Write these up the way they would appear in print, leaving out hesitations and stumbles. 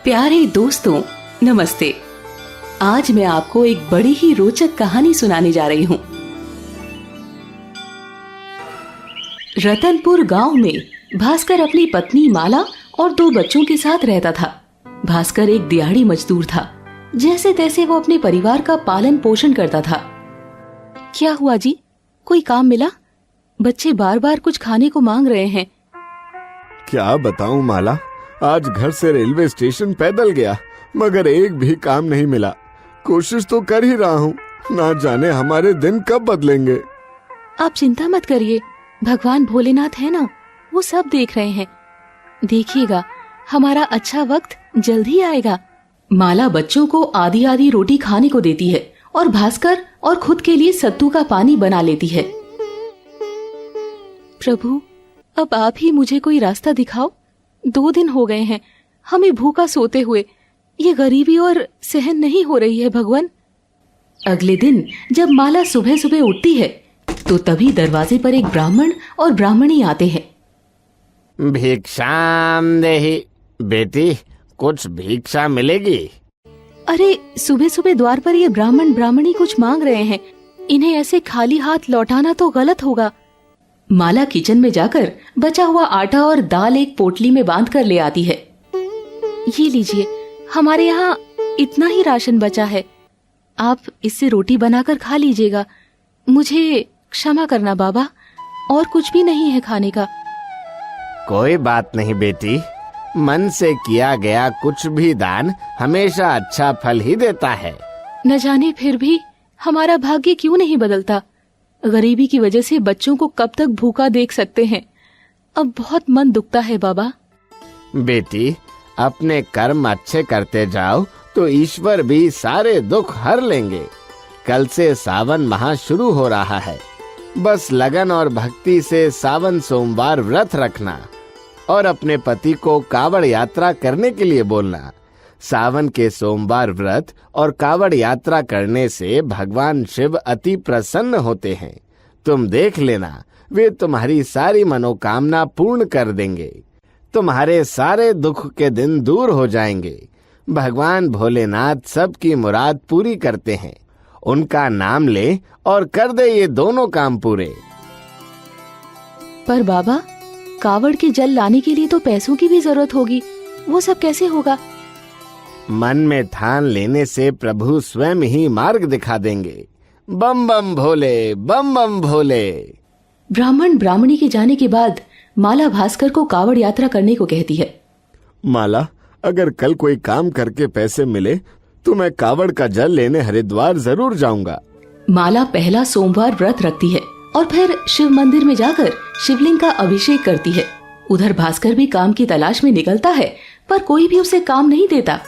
प्यारे दोस्तों, नमस्ते। आज मैं आपको एक बड़ी ही रोचक कहानी सुनाने जा रही हूँ। रतनपुर गांव में भास्कर अपनी पत्नी माला और 2 बच्चों के साथ रहता था। भास्कर एक दिहाड़ी मजदूर था। जैसे तैसे वो अपने परिवार का पालन पोषण करता था। क्या हुआ जी, कोई काम मिला? बच्चे बार बार कुछ खाने को मांग रहे हैं। क्या बताऊं माला, आज घर से रेलवे स्टेशन पैदल गया मगर एक भी काम नहीं मिला। कोशिश तो कर ही रहा हूँ, ना जाने हमारे दिन कब बदलेंगे। आप चिंता मत करिए, भगवान भोलेनाथ है ना, वो सब देख रहे हैं। देखिएगा, हमारा अच्छा वक्त जल्द ही आएगा। माला बच्चों को आधी आधी रोटी खाने को देती है और भास्कर और खुद के लिए सत्तू का पानी बना लेती है। प्रभु, अब आप ही मुझे कोई रास्ता दिखाओ। 2 दिन हो गए हैं हमें भूखा सोते हुए। ये गरीबी और सहन नहीं हो रही है भगवान। अगले दिन जब माला सुबह सुबह उठती है तो तभी दरवाजे पर एक ब्राह्मण और ब्राह्मणी आते हैं। भिक्षाम देहि। बेटी, कुछ भिक्षा मिलेगी? अरे, सुबह सुबह द्वार पर ये ब्राह्मण ब्राह्मणी कुछ मांग रहे हैं। इन्हें ऐसे खाली हाथ लौटाना तो गलत होगा। माला किचन में जाकर बचा हुआ आटा और दाल एक पोटली में बांध कर ले आती है। ये लीजिए, हमारे यहाँ इतना ही राशन बचा है, आप इससे रोटी बनाकर खा लीजिएगा। मुझे क्षमा करना बाबा, और कुछ भी नहीं है खाने का। कोई बात नहीं बेटी, मन से किया गया कुछ भी दान हमेशा अच्छा फल ही देता है। न जाने फिर भी हमारा भाग्य क्यों नहीं बदलता। गरीबी की वजह से बच्चों को कब तक भूखा देख सकते हैं। अब बहुत मन दुखता है बाबा। बेटी, अपने कर्म अच्छे करते जाओ तो ईश्वर भी सारे दुख हर लेंगे। कल से सावन माह शुरू हो रहा है। बस लगन और भक्ति से सावन सोमवार व्रत रखना और अपने पति को कावड़ यात्रा करने के लिए बोलना। सावन के सोमवार व्रत और कावड़ यात्रा करने से भगवान शिव अति प्रसन्न होते हैं। तुम देख लेना, वे तुम्हारी सारी मनोकामना पूर्ण कर देंगे। तुम्हारे सारे दुख के दिन दूर हो जाएंगे। भगवान भोलेनाथ सबकी मुराद पूरी करते हैं। उनका नाम ले और कर दे ये दोनों काम पूरे। पर बाबा, कावड़ के जल लाने के लिए तो पैसों की भी जरूरत होगी, वो सब कैसे होगा? मन में ठान लेने से प्रभु स्वयं ही मार्ग दिखा देंगे। बम बम भोले, बम बम भोले। ब्राह्मण ब्राह्मणी के जाने के बाद माला भास्कर को कावड़ यात्रा करने को कहती है। माला, अगर कल कोई काम करके पैसे मिले तो मैं कावड़ का जल लेने हरिद्वार जरूर जाऊंगा। माला पहला सोमवार व्रत रखती है और फिर शिव मंदिर में जाकर शिवलिंग का अभिषेक करती है। उधर भास्कर भी काम की तलाश में निकलता है, पर कोई भी उसे काम नहीं देता।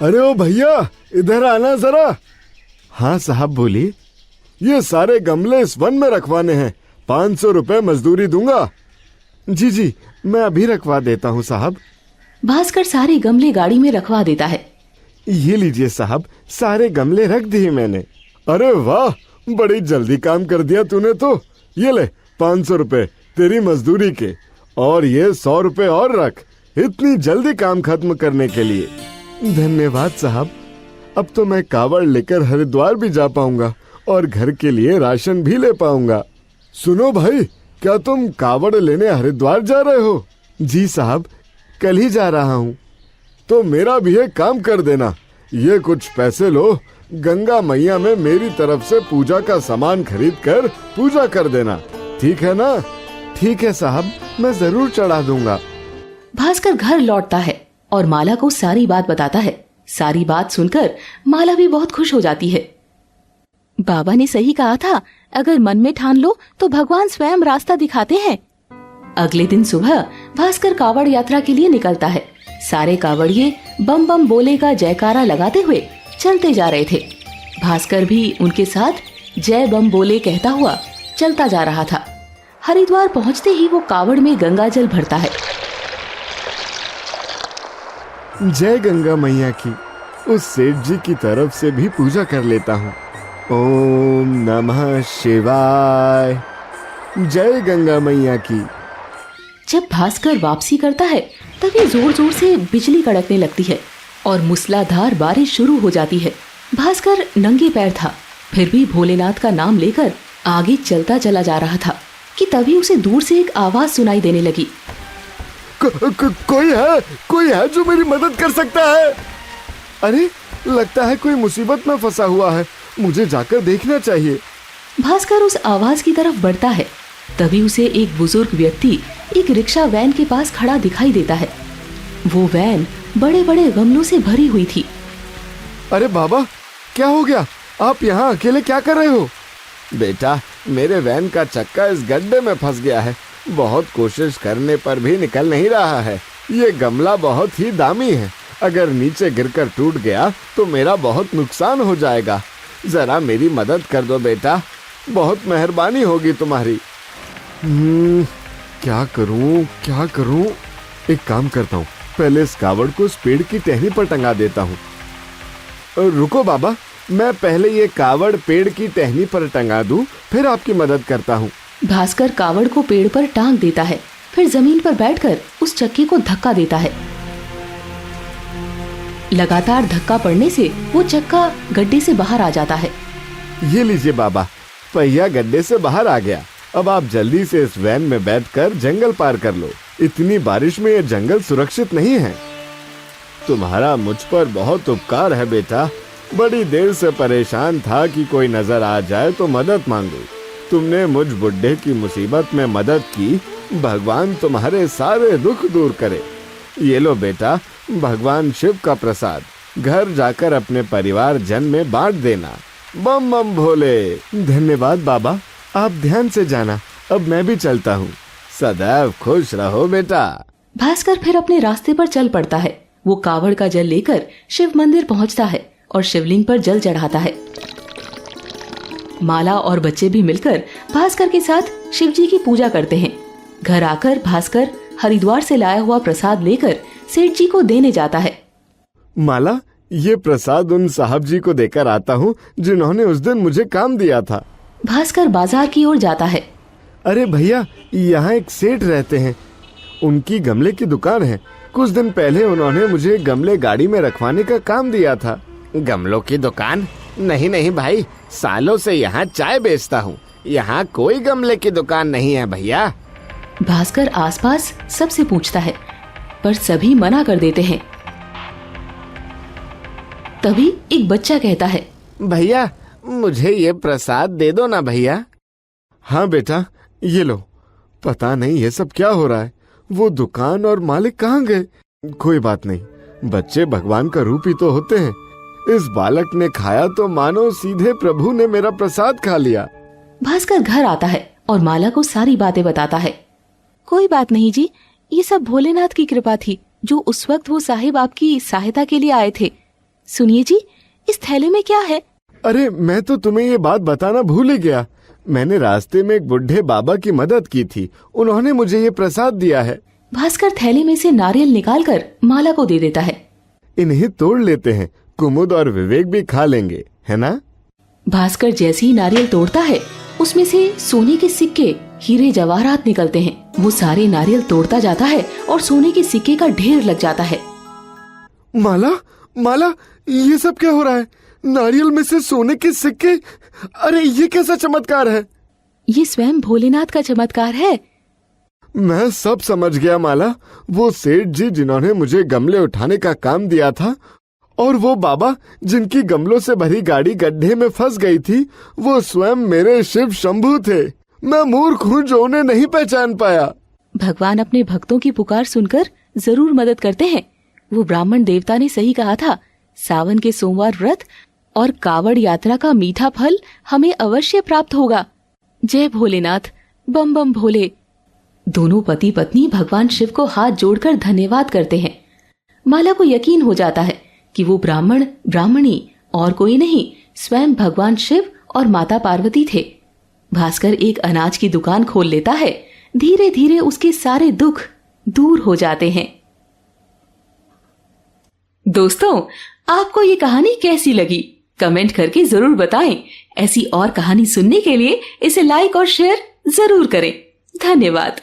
अरे ओ भैया, इधर आना जरा। हाँ साहब, बोलिए। ये सारे गमले इस वन में रखवाने हैं, 500 रुपए मजदूरी दूंगा। जी जी, मैं अभी रखवा देता हूँ साहब। भास्कर सारे गमले गाड़ी में रखवा देता है। ये लीजिए साहब, सारे गमले रख दिए मैंने। अरे वाह, बड़ी जल्दी काम कर दिया तूने तो। ये ले 500 रुपए तेरी मजदूरी के, और ये 100 रुपए और रख इतनी जल्दी काम खत्म करने के लिए। धन्यवाद साहब। अब तो मैं कावड़ लेकर हरिद्वार भी जा पाऊंगा और घर के लिए राशन भी ले पाऊंगा। सुनो भाई, क्या तुम कावड़ लेने हरिद्वार जा रहे हो? जी साहब, कल ही जा रहा हूँ। तो मेरा भी एक काम कर देना, ये कुछ पैसे लो, गंगा मैया में मेरी तरफ से पूजा का सामान खरीद कर पूजा कर देना, ठीक है ना? ठीक है साहब, मैं जरूर चढ़ा दूंगा। भास्कर घर लौटता है और माला को सारी बात बताता है। सारी बात सुनकर माला भी बहुत खुश हो जाती है। बाबा ने सही कहा था, अगर मन में ठान लो तो भगवान स्वयं रास्ता दिखाते हैं। अगले दिन सुबह भास्कर कावड़ यात्रा के लिए निकलता है। सारे कावड़िए बम बम बोले का जयकारा लगाते हुए चलते जा रहे थे। भास्कर भी उनके साथ जय बम बोले कहता हुआ चलता जा रहा था। हरिद्वार पहुंचते ही वो कावड़ में गंगा जल भरता है। जय गंगा मैया की। उस सेठ जी की तरफ से भी पूजा कर लेता हूँ। ओम नमः शिवाय। जय गंगा मैया की। जब भास्कर वापसी करता है तभी जोर जोर से बिजली कड़कने लगती है और मूसलाधार बारिश शुरू हो जाती है। भास्कर नंगे पैर था, फिर भी भोलेनाथ का नाम लेकर आगे चलता चला जा रहा था कि तभी उसे दूर से एक आवाज सुनाई देने लगी। कोई है जो मेरी मदद कर सकता है? अरे लगता है कोई मुसीबत में फंसा हुआ है, मुझे जाकर देखना चाहिए। भास्कर उस आवाज की तरफ बढ़ता है। तभी उसे एक बुजुर्ग व्यक्ति एक रिक्शा वैन के पास खड़ा दिखाई देता है। वो वैन बड़े बड़े गमलों से भरी हुई थी। अरे बाबा, क्या हो गया? आप यहाँ अकेले क्या कर रहे हो? बेटा, मेरे वैन का चक्का इस गड्ढे में फंस गया है। बहुत कोशिश करने पर भी निकल नहीं रहा है। ये गमला बहुत ही दामी है, अगर नीचे गिरकर टूट गया तो मेरा बहुत नुकसान हो जाएगा। जरा मेरी मदद कर दो बेटा, बहुत मेहरबानी होगी तुम्हारी। क्या करूं? एक काम करता हूँ, पहले इस कावड़ को इस पेड़ की टहनी पर टंगा देता हूँ। रुको बाबा, मैं पहले ये कावड़ पेड़ की टहनी पर टंगा दूं, फिर आपकी मदद करता हूँ। भास्कर कावड़ को पेड़ पर टांग देता है, फिर जमीन पर बैठकर उस चक्के को धक्का देता है। लगातार धक्का पड़ने से वो चक्का गड्ढे से बाहर आ जाता है। ये लीजिए बाबा, पहिया गड्ढे से बाहर आ गया। अब आप जल्दी से इस वैन में बैठकर जंगल पार कर लो। इतनी बारिश में ये जंगल सुरक्षित नहीं है। तुम्हारा मुझ पर बहुत उपकार है बेटा। बड़ी देर से परेशान था कि कोई नजर आ जाए तो मदद मांगू। तुमने मुझ बुड्ढे की मुसीबत में मदद की। भगवान तुम्हारे सारे दुख दूर करे। ये लो बेटा, भगवान शिव का प्रसाद। घर जाकर अपने परिवार जन में बांट देना। बम बम भोले। धन्यवाद बाबा, आप ध्यान से जाना। अब मैं भी चलता हूँ। सदैव खुश रहो बेटा। भास्कर फिर अपने रास्ते पर चल पड़ता है। वो कावड़ का जल लेकर शिव मंदिर पहुंचता है और शिवलिंग पर जल चढ़ाता है। माला और बच्चे भी मिलकर भास्कर के साथ शिव जी की पूजा करते हैं। घर आकर भास्कर हरिद्वार से लाया हुआ प्रसाद लेकर सेठ जी को देने जाता है। माला, ये प्रसाद उन साहब जी को देकर आता हूँ जिन्होंने उस दिन मुझे काम दिया था। भास्कर बाजार की ओर जाता है। अरे भैया, यहाँ एक सेठ रहते हैं, उनकी गमले की दुकान है। कुछ दिन पहले उन्होंने मुझे गमले गाड़ी में रखवाने का काम दिया था। गमलों की दुकान? नहीं भाई, सालों से यहाँ चाय बेचता हूँ। यहाँ कोई गमले की दुकान नहीं है भैया। भास्कर आसपास सबसे पूछता है, पर सभी मना कर देते हैं। तभी एक बच्चा कहता है, भैया मुझे ये प्रसाद दे दो ना भैया। हाँ बेटा, ये लो। पता नहीं ये सब क्या हो रहा है। वो दुकान और मालिक कहाँ गए? कोई बात नहीं, बच्चे भगवान का रूप ही तो होते हैं। इस बालक ने खाया तो मानो सीधे प्रभु ने मेरा प्रसाद खा लिया। भास्कर घर आता है और माला को सारी बातें बताता है। कोई बात नहीं जी, ये सब भोलेनाथ की कृपा थी जो उस वक्त वो साहिब आपकी सहायता के लिए आए थे। सुनिए जी, इस थैले में क्या है? अरे मैं तो तुम्हें ये बात बताना भूल ही गया। मैंने रास्ते में एक बुढ़े बाबा की मदद की थी, उन्होंने मुझे ये प्रसाद दिया है। भास्कर थैले में से नारियल निकालकर माला को दे देता है। इन्हें तोड़ लेते हैं, कुमुद और विवेक भी खा लेंगे, है ना? भास्कर जैसे ही नारियल तोड़ता है, उसमें से सोने के सिक्के, हीरे जवाहरात निकलते हैं। वो सारे नारियल तोड़ता जाता है और सोने के सिक्के का ढेर लग जाता है। माला, ये सब क्या हो रहा है? नारियल में से सोने के सिक्के? अरे ये कैसा चमत्कार है? ये स्वयं भोलेनाथ का चमत्कार है। मैं सब समझ गया माला। वो सेठ जी जिन्होंने मुझे गमले उठाने का काम दिया था, और वो बाबा जिनकी गमलों से भरी गाड़ी गड्ढे में फंस गई थी, वो स्वयं मेरे शिव शंभू थे। मैं मूर्ख हूँ जो उन्हें नहीं पहचान पाया। भगवान अपने भक्तों की पुकार सुनकर जरूर मदद करते हैं। वो ब्राह्मण देवता ने सही कहा था, सावन के सोमवार व्रत और कावड़ यात्रा का मीठा फल हमें अवश्य प्राप्त होगा। जय भोलेनाथ, बम बम भोले। दोनों पति पत्नी भगवान शिव को हाथ जोड़कर धन्यवाद करते हैं। माला को यकीन हो जाता है कि वो ब्राह्मण ब्राह्मणी और कोई नहीं, स्वयं भगवान शिव और माता पार्वती थे। भास्कर एक अनाज की दुकान खोल लेता है। धीरे धीरे उसके सारे दुख दूर हो जाते हैं। दोस्तों, आपको ये कहानी कैसी लगी? कमेंट करके जरूर बताएं। ऐसी और कहानी सुनने के लिए इसे लाइक और शेयर जरूर करें। धन्यवाद।